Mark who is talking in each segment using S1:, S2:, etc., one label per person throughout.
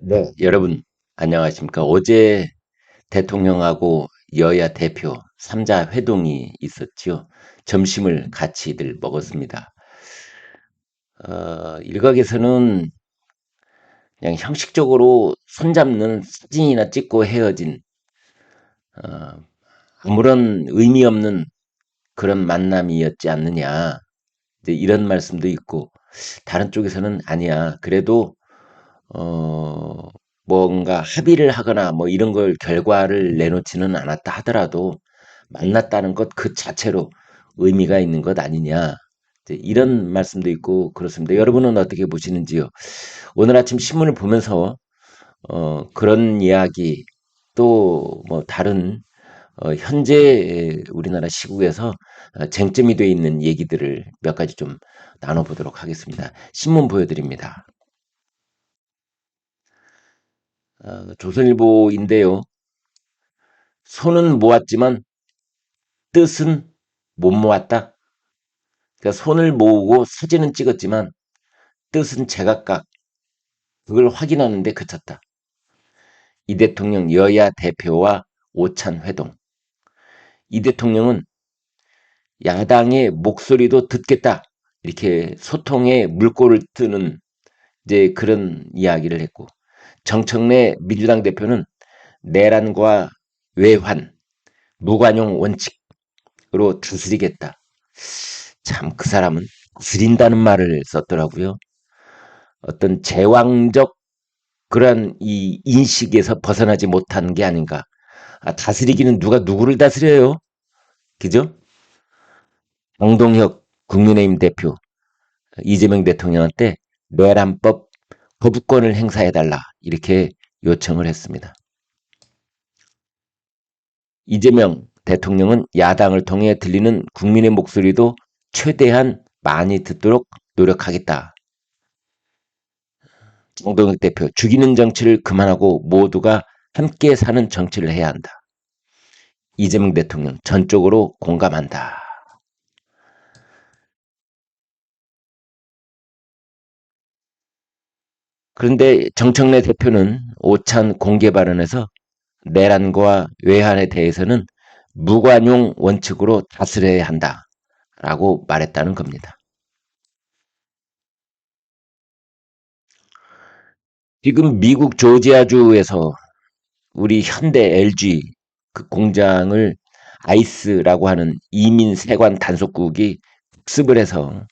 S1: 네, 여러분, 안녕하십니까. 어제 대통령하고 여야 대표 3자 회동이 있었지요. 점심을 같이들 먹었습니다. 일각에서는 그냥 형식적으로 손잡는 사진이나 찍고 헤어진, 어, 아무런 의미 없는 그런 만남이었지 않느냐. 이제 이런 말씀도 있고, 다른 쪽에서는 아니야. 그래도 어, 뭔가 합의를 하거나 뭐 이런 걸 결과를 내놓지는 않았다 하더라도 만났다는 것 그 자체로 의미가 있는 것 아니냐. 이제 이런 말씀도 있고 그렇습니다. 여러분은 어떻게 보시는지요? 오늘 아침 신문을 보면서 그런 이야기 또 뭐 다른 현재 우리나라 시국에서 쟁점이 돼 있는 얘기들을 몇 가지 좀 나눠보도록 하겠습니다. 신문 보여드립니다. 조선일보인데요. 손은 모았지만 뜻은 못 모았다. 그러니까 손을 모으고 사진은 찍었지만 뜻은 제각각 그걸 확인하는데 그쳤다. 이 대통령 여야 대표와 오찬 회동. 이 대통령은 야당의 목소리도 듣겠다. 이렇게 소통의 물꼬를 트는 이제 그런 이야기를 했고 정청래 민주당 대표는 내란과 외환, 무관용 원칙으로 다스리겠다. 참 그 사람은 다스린다는 말을 썼더라고요. 어떤 제왕적 그러한 이 인식에서 벗어나지 못한 게 아닌가. 다스리기는 누가 누구를 다스려요? 그죠? 강동혁 국민의힘 대표 이재명 대통령한테 내란법 거부권을 행사해달라 이렇게 요청을 했습니다. 이재명 대통령은 야당을 통해 들리는 국민의 목소리도 최대한 많이 듣도록 노력하겠다. 정동혁 대표 죽이는 정치를 그만하고 모두가 함께 사는 정치를 해야 한다. 이재명 대통령 전적으로 공감한다. 그런데 정청래 대표는 오찬 공개 발언에서 내란과 외환에 대해서는 무관용 원칙으로 다스려야 한다라고 말했다는 겁니다. 지금 미국 조지아주에서 우리 현대 LG 그 공장을 아이스라고 하는 이민 세관 단속국이 습을 해서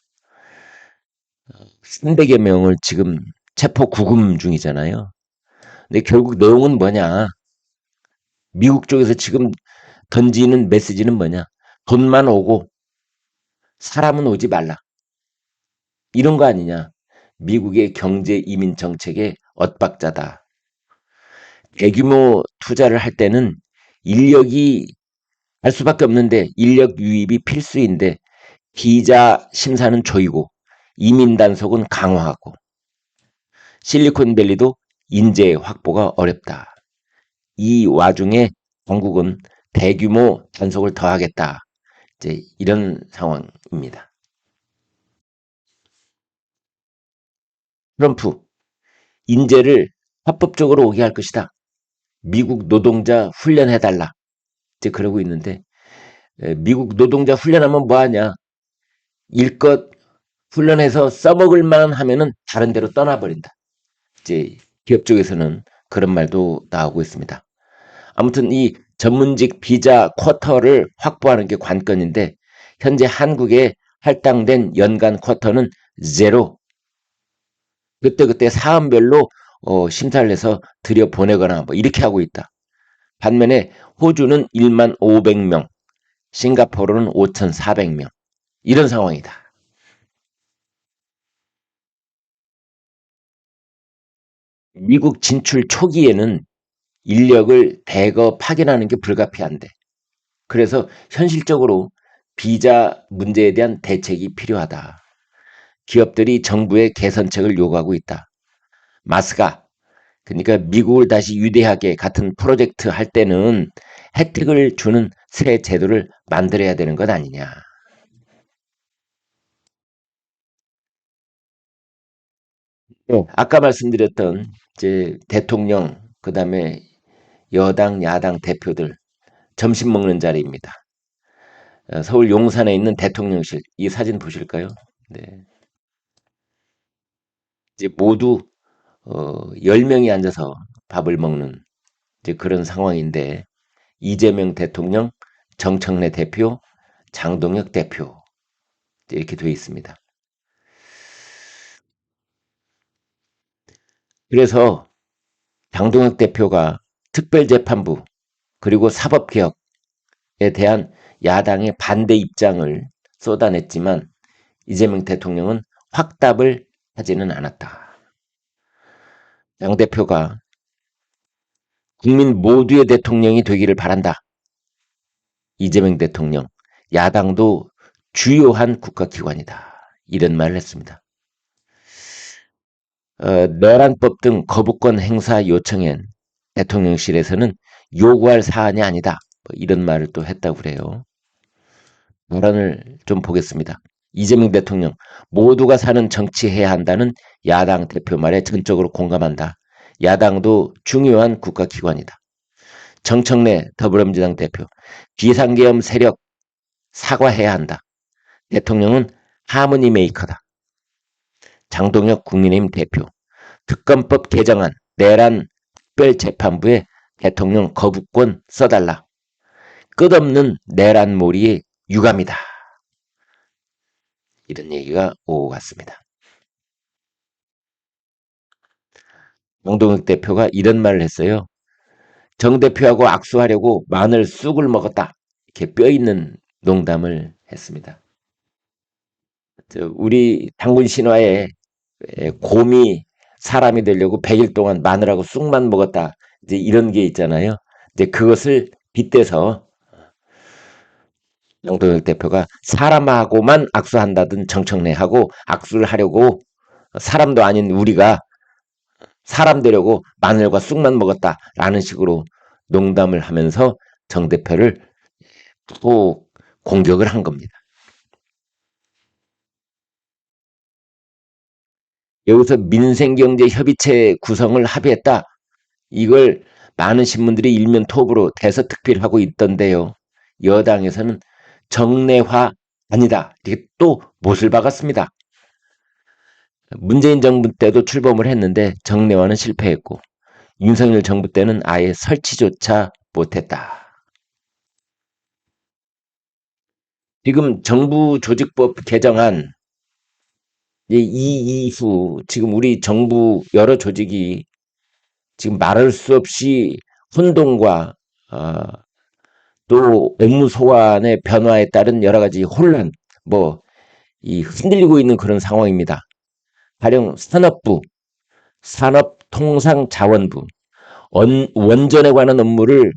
S1: 300여 명을 지금 체포 구금 중이잖아요. 근데 결국 내용은 뭐냐? 미국 쪽에서 지금 던지는 메시지는 뭐냐? 돈만 오고 사람은 오지 말라. 이런 거 아니냐? 미국의 경제 이민 정책의 엇박자다. 대규모 투자를 할 때는 인력이 할 수밖에 없는데 인력 유입이 필수인데 비자 심사는 조이고 이민 단속은 강화하고 실리콘밸리도 인재 확보가 어렵다. 이 와중에 영국은 대규모 단속을 더하겠다. 이제 이런 상황입니다. 트럼프 인재를 합법적으로 오게 할 것이다. 미국 노동자 훈련해달라. 이제 그러고 있는데 미국 노동자 훈련하면 뭐하냐? 일껏 훈련해서 써먹을 만 하면은 다른 데로 떠나버린다. 이제 기업 쪽에서는 그런 말도 나오고 있습니다. 아무튼 이 전문직 비자 쿼터를 확보하는 게 관건인데 현재 한국에 할당된 연간 쿼터는 제로. 그때그때 사안별로 심사를 해서 들여보내거나 뭐 이렇게 하고 있다. 반면에 호주는 1만 500명, 싱가포르는 5,400명. 이런 상황이다. 미국 진출 초기에는 인력을 대거 파견하는 게 불가피한데 그래서 현실적으로 비자 문제에 대한 대책이 필요하다. 기업들이 정부의 개선책을 요구하고 있다. 마스가 그러니까 미국을 다시 위대하게 같은 프로젝트 할 때는 혜택을 주는 새 제도를 만들어야 되는 것 아니냐. 아까 말씀드렸던 이제 대통령, 그다음에 여당, 야당 대표들 점심 먹는 자리입니다. 서울 용산에 있는 대통령실, 이 사진 보실까요? 네. 이제 모두 10명이 앉아서 밥을 먹는 이제 그런 상황인데, 이재명 대통령, 정청래 대표, 장동혁 대표 이렇게 되어 있습니다. 그래서 장동혁 대표가 특별재판부 그리고 사법개혁에 대한 야당의 반대 입장을 쏟아냈지만 이재명 대통령은 확답을 하지는 않았다. 양 대표가 국민 모두의 대통령이 되기를 바란다. 이재명 대통령, 야당도 주요한 국가기관이다. 이런 말을 했습니다. 내란법 등 거부권 행사 요청엔 대통령실에서는 요구할 사안이 아니다. 이런 말을 또 했다고 그래요. 발언을 좀 보겠습니다. 이재명 대통령, 모두가 사는 정치해야 한다는 야당 대표 말에 전적으로 공감한다. 야당도 중요한 국가기관이다. 정청래 더불어민주당 대표, 비상계엄 세력 사과해야 한다. 대통령은 하모니 메이커다. 장동혁 국민의힘 대표, 특검법 개정안 내란 특별재판부에 대통령 거부권 써달라. 끝없는 내란몰이의 유감이다. 이런 얘기가 오고 갔습니다. 장동혁 대표가 이런 말을 했어요. 정 대표하고 악수하려고 마늘 쑥을 먹었다. 이렇게 뼈 있는 농담을 했습니다. 우리 당군 신화에 곰이 사람이 되려고 100일 동안 마늘하고 쑥만 먹었다. 이제 이런 게 있잖아요. 이제 그것을 빗대서 장동혁 대표가 사람하고만 악수한다든 정청래하고 악수를 하려고 사람도 아닌 우리가 사람 되려고 마늘과 쑥만 먹었다라는 식으로 농담을 하면서 정 대표를 또 공격을 한 겁니다. 여기서 민생경제협의체 구성을 합의했다. 이걸 많은 신문들이 일면 톱으로 대서특필하고 있던데요. 여당에서는 정례화 아니다. 이렇게 또 못을 박았습니다. 문재인 정부 때도 출범을 했는데 정례화는 실패했고 윤석열 정부 때는 아예 설치조차 못했다. 지금 정부 조직법 개정안 이 이후 지금 우리 정부 여러 조직이 지금 말할 수 없이 혼동과 또 업무 소환의 변화에 따른 여러 가지 혼란, 이 흔들리고 있는 그런 상황입니다. 가령 산업부, 산업통상자원부, 원전에 관한 업무를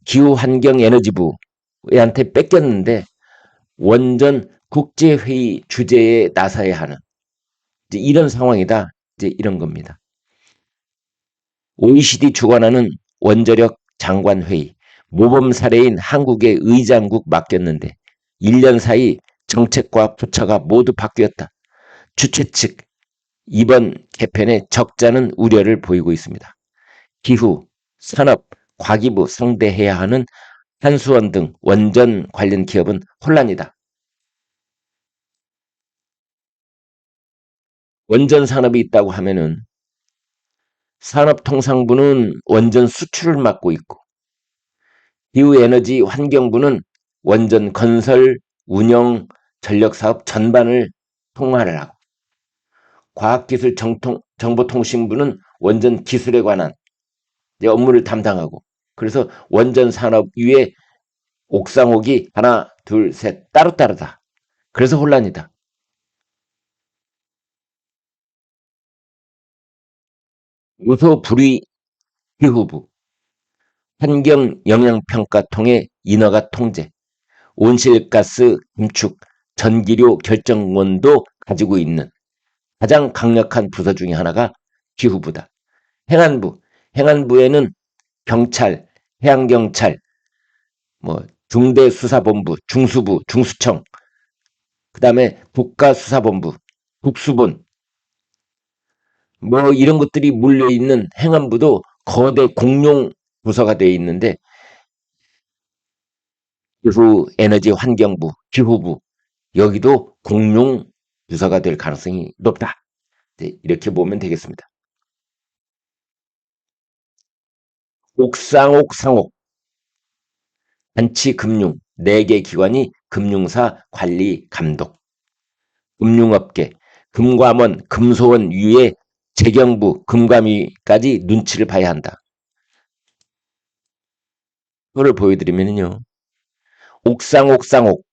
S1: 기후환경에너지부한테 뺏겼는데 원전 국제회의 주재에 나서야 하는 이제 이런 상황이다. 이제 이런 겁니다. OECD 주관하는 원자력 장관회의, 모범 사례인 한국의 의장국 맡겼는데 1년 사이 정책과 부처가 모두 바뀌었다. 주최 측 이번 개편에 적잖은 우려를 보이고 있습니다. 기후, 산업, 과기부 상대해야 하는 한수원 등 원전 관련 기업은 혼란이다. 원전 산업이 있다고 하면은 산업통상부는 원전 수출을 맡고 있고 기후에너지 환경부는 원전 건설, 운영, 전력사업 전반을 통화를 하고 과학기술 정보통신부는 원전 기술에 관한 업무를 담당하고 그래서 원전 산업 위에 옥상옥이 하나, 둘, 셋 따로따로다. 그래서 혼란이다. 요소 불위 기후부, 환경영향평가통의 인허가 통제, 온실가스 감축, 전기료 결정권도 가지고 있는 가장 강력한 부서 중에 하나가 기후부다. 행안부, 행안부에는 경찰, 해양경찰, 중대수사본부, 중수부, 중수청, 그 다음에 국가수사본부, 국수본, 뭐 이런 것들이 몰려있는 행안부도 거대 공룡 부서가 되어 있는데 기후 에너지 환경부, 기후부 여기도 공룡 부서가 될 가능성이 높다. 네, 이렇게 보면 되겠습니다. 옥상옥상옥 단치금융 4개 기관이 금융사 관리 감독 금융업계 금감원 금소원 위에 재경부 금감위까지 눈치를 봐야 한다. 그거를 보여드리면요. 옥상옥상옥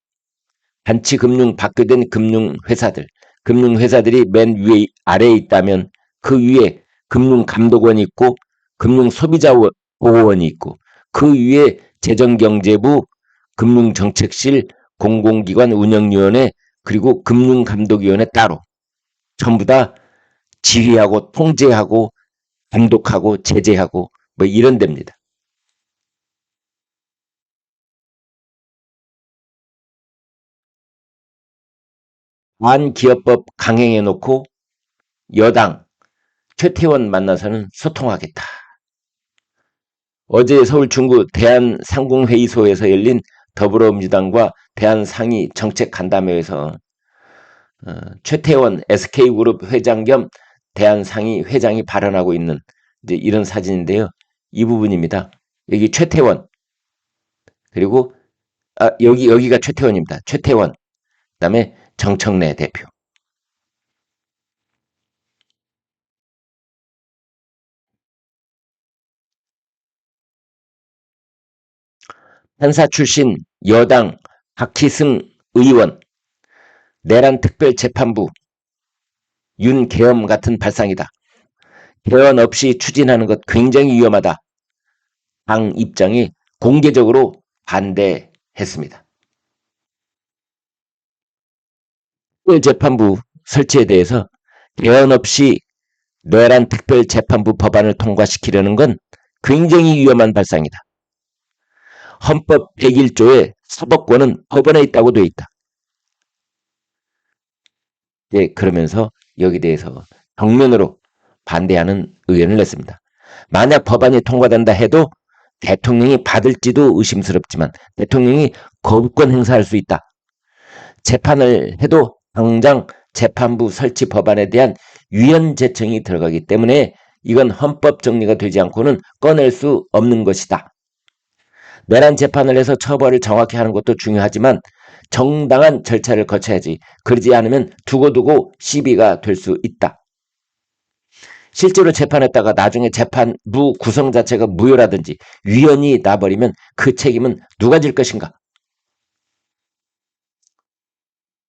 S1: 단치금융 받게 금융회사들 금융회사들이 맨 위에 아래에 있다면 그 위에 금융감독원이 있고 금융소비자보호원이 있고 그 위에 재정경제부 금융정책실 공공기관 운영위원회 그리고 금융감독위원회 따로 전부 다 지휘하고 통제하고 감독하고 제재하고 뭐 이런 데입니다. 반기업법 강행해 놓고 여당 최태원 만나서는 소통하겠다. 어제 서울 중구 대한상공회의소에서 열린 더불어민주당과 대한상의 정책간담회에서 최태원 SK그룹 회장 겸 대한상의 회장이 발언하고 있는 이제 이런 사진인데요. 이 부분입니다. 여기 최태원 그리고 여기가 최태원입니다. 최태원 그다음에 정청래 대표. 판사 출신 여당 박희승 의원 내란 특별재판부 윤계엄 같은 발상이다. 개헌 없이 추진하는 것 굉장히 위험하다. 당 입장이 공개적으로 반대했습니다. 특별재판부 설치에 대해서 개헌 없이 내란 특별재판부 법안을 통과시키려는 건 굉장히 위험한 발상이다. 헌법 101조에 사법권은 법원에 있다고 되어 있다. 예, 그러면서 여기 대해서 정면으로 반대하는 의견을 냈습니다. 만약 법안이 통과된다 해도 대통령이 받을지도 의심스럽지만 대통령이 거부권 행사할 수 있다. 재판을 해도 당장 재판부 설치 법안에 대한 위헌 제청이 들어가기 때문에 이건 헌법 정리가 되지 않고는 꺼낼 수 없는 것이다. 내란 재판을 해서 처벌을 정확히 하는 것도 중요하지만 정당한 절차를 거쳐야지. 그러지 않으면 두고두고 시비가 될 수 있다. 실제로 재판했다가 나중에 재판부 구성 자체가 무효라든지 위헌이 나버리면 그 책임은 누가 질 것인가?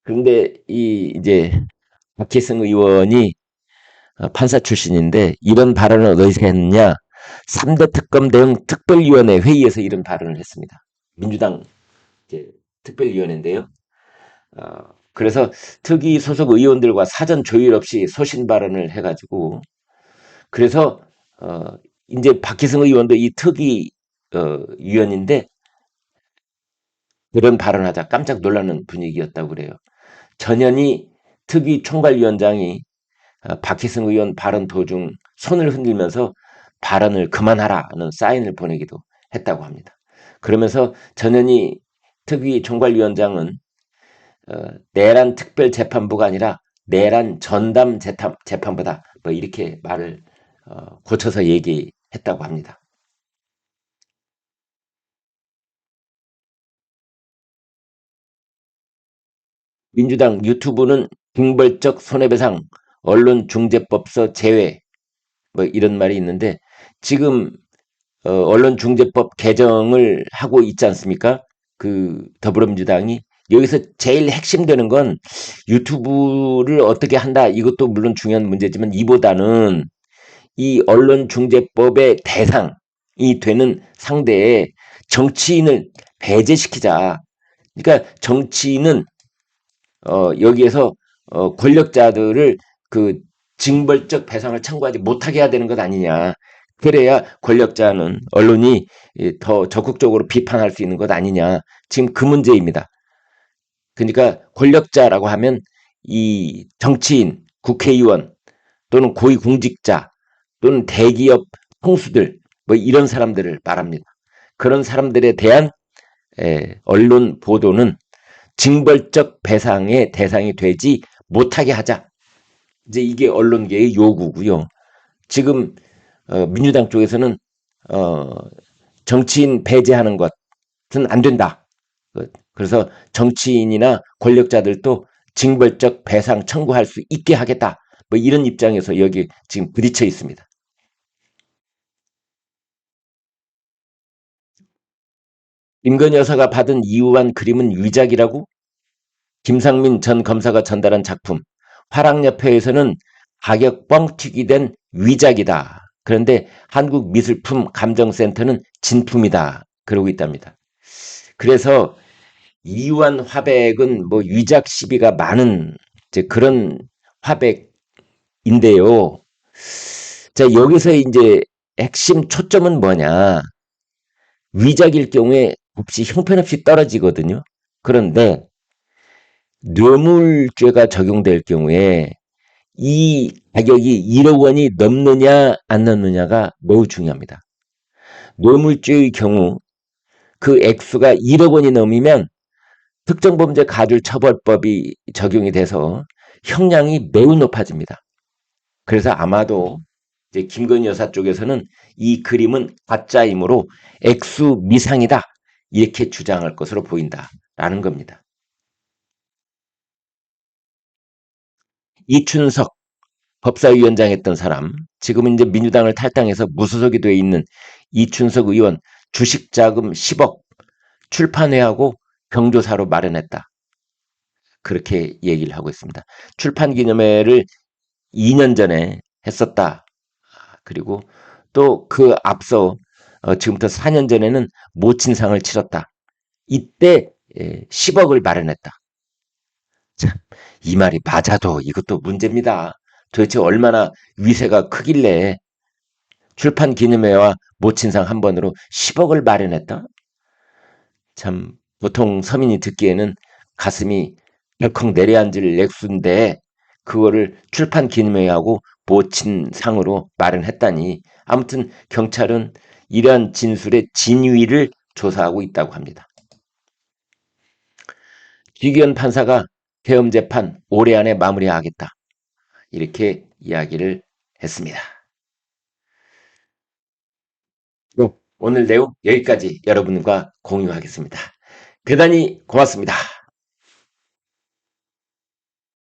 S1: 그런데 이제 박희승 의원이 판사 출신인데 이런 발언을 어디서 했느냐? 3대 특검 대응 특별위원회 회의에서 이런 발언을 했습니다. 민주당 특별위원회인데요. 그래서 특위 소속 의원들과 사전 조율 없이 소신 발언을 해가지고 그래서 이제 박희승 의원도 이 특위 위원인데 그런 발언하자 깜짝 놀라는 분위기였다고 그래요. 전현희 특위 총괄위원장이 박희승 의원 발언 도중 손을 흔들면서 발언을 그만하라는 사인을 보내기도 했다고 합니다. 그러면서 전현희 특위 총괄위원장은 내란 특별재판부가 아니라 내란 전담 재판부다. 뭐 이렇게 말을 고쳐서 얘기했다고 합니다. 민주당 유튜브는 징벌적 손해배상, 언론중재법서 제외 뭐 이런 말이 있는데 지금 언론중재법 개정을 하고 있지 않습니까? 그 더불어민주당이 여기서 제일 핵심되는 건 유튜브를 어떻게 한다 이것도 물론 중요한 문제지만 이보다는 이 언론중재법의 대상이 되는 상대에 정치인을 배제시키자. 그러니까 정치인은 여기에서 권력자들을 그 징벌적 배상을 청구하지 못하게 해야 되는 것 아니냐. 그래야 권력자는 언론이 더 적극적으로 비판할 수 있는 것 아니냐. 지금 그 문제입니다. 그러니까 권력자라고 하면 이 정치인, 국회의원, 또는 고위공직자 또는 대기업 총수들 뭐 이런 사람들을 말합니다. 그런 사람들에 대한 언론 보도는 징벌적 배상의 대상이 되지 못하게 하자. 이제 이게 언론계의 요구고요. 지금 민주당 쪽에서는 어, 정치인 배제하는 것은 안 된다. 그래서 정치인이나 권력자들도 징벌적 배상 청구할 수 있게 하겠다. 뭐 이런 입장에서 여기 지금 부딪혀 있습니다. 김건희 여사가 받은 이우환 그림은 위작이라고? 김상민 전 검사가 전달한 작품. 화랑협회에서는 가격 뻥튀기 된 위작이다. 그런데 한국미술품 감정센터는 진품이다. 그러고 있답니다. 그래서 이우환 화백은 뭐 위작 시비가 많은 이제 그런 화백인데요. 자, 여기서 이제 핵심 초점은 뭐냐. 위작일 경우에 몹시 형편없이 떨어지거든요. 그런데 뇌물죄가 적용될 경우에 이 가격이 1억 원이 넘느냐 안 넘느냐가 매우 중요합니다. 뇌물죄의 경우 그 액수가 1억 원이 넘으면 특정범죄 가중처벌법이 적용이 돼서 형량이 매우 높아집니다. 그래서 아마도 이제 김건희 여사 쪽에서는 이 그림은 가짜이므로 액수 미상이다. 이렇게 주장할 것으로 보인다라는 겁니다. 이춘석 법사위원장 했던 사람, 지금 이제 민주당을 탈당해서 무소속이 돼 있는 이춘석 의원 주식 자금 10억 출판회하고 경조사로 마련했다. 그렇게 얘기를 하고 있습니다. 출판 기념회를 2년 전에 했었다. 그리고 또 그 앞서 지금부터 4년 전에는 모친상을 치렀다. 이때 10억을 마련했다. 참, 이 말이 맞아도 이것도 문제입니다. 도대체 얼마나 위세가 크길래 출판 기념회와 모친상 한 번으로 10억을 마련했다? 참 보통 서민이 듣기에는 가슴이 덜컥 내려앉을 액수인데 그거를 출판 기념회하고 모친상으로 마련했다니. 아무튼 경찰은 이러한 진술의 진위를 조사하고 있다고 합니다. 지기현 판사가 계엄 재판 올해 안에 마무리하겠다. 이렇게 이야기를 했습니다. 오늘 내용 여기까지 여러분과 공유하겠습니다. 대단히 고맙습니다.